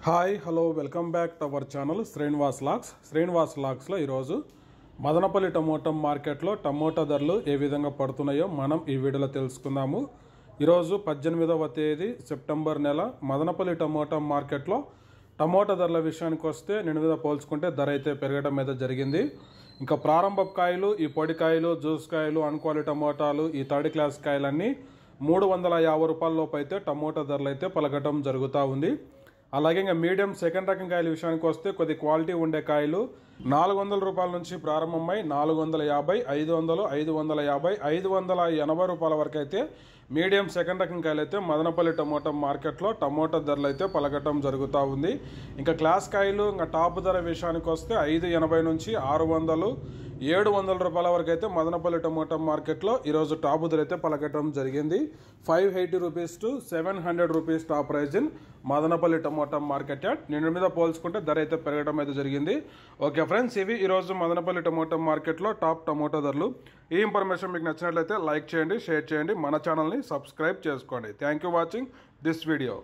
Hi hello welcome back to our channel Srinivas లాగ్స్లో ఈరోజు Madanapalle tomato మార్కెట్లో టమోటా ధరలు ఏ విధంగా పడుతున్నాయో మనం ఈ వీడియోలో తెలుసుకుందాము. ఈరోజు 18వ తేదీ సెప్టెంబర్ నెల మదనపల్లి టమోటా మార్కెట్లో టమోటా ధరల విషయానికి వస్తే నిన్న మీద పోల్చుకుంటే ధర అయితే పెరగడం అయితే జరిగింది. ఇంకా ప్రారంభ కాయలు, ఈ పొడి కాయలు, జ్యూస్ కాయలు, అన్క్వాలిటీ టమోటాలు, ఈ థర్డ్ క్లాస్ కాయలన్నీ 350 రూపాయల లోపు అయితే టమోటా ధరలు అయితే పలకటం జరుగుతూ ఉంది. అలాగే ఇంకా మీడియం సెకండ్ రకం కాయల విషయానికి వస్తే కొద్ది క్వాలిటీ ఉండే కాయలు 400 రూపాయల నుంచి ప్రారంభమై 450, 500, 550, 580 రూపాయల వరకు అయితే మీడియం సెకండ్ రకం కాయలు అయితే మదనపల్లి టమోటా మార్కెట్లో టమోటా ధరలు అయితే పలకటం జరుగుతూ ఉంది. ఇంకా క్లాస్ కాయలు ఇంకా టాప్ ధర విషయానికి వస్తే 580 నుంచి 600, 700 రూపాయల వరకు అయితే మదనపల్లి టమోటా మార్కెట్లో ఈరోజు టాప్ ధర అయితే పలకటం జరిగింది. 580 rupees to 700 rupees top prize in Madanapalli tomato market yard. నిన్న మీద పోల్చుకుంటే ధర అయితే పెరగడం అయితే జరిగింది. ఓకే ఫ్రెండ్స్, ఇవి ఈరోజు మదనపల్లి టమోటా మార్కెట్లో టాప్ టమోటా ధరలు. ఈ ఇన్ఫర్మేషన్ మీకు నచ్చినట్లయితే లైక్ చేయండి, షేర్ చేయండి, మన ఛానల్ని సబ్స్క్రైబ్ చేసుకోండి. Thank you watching this video.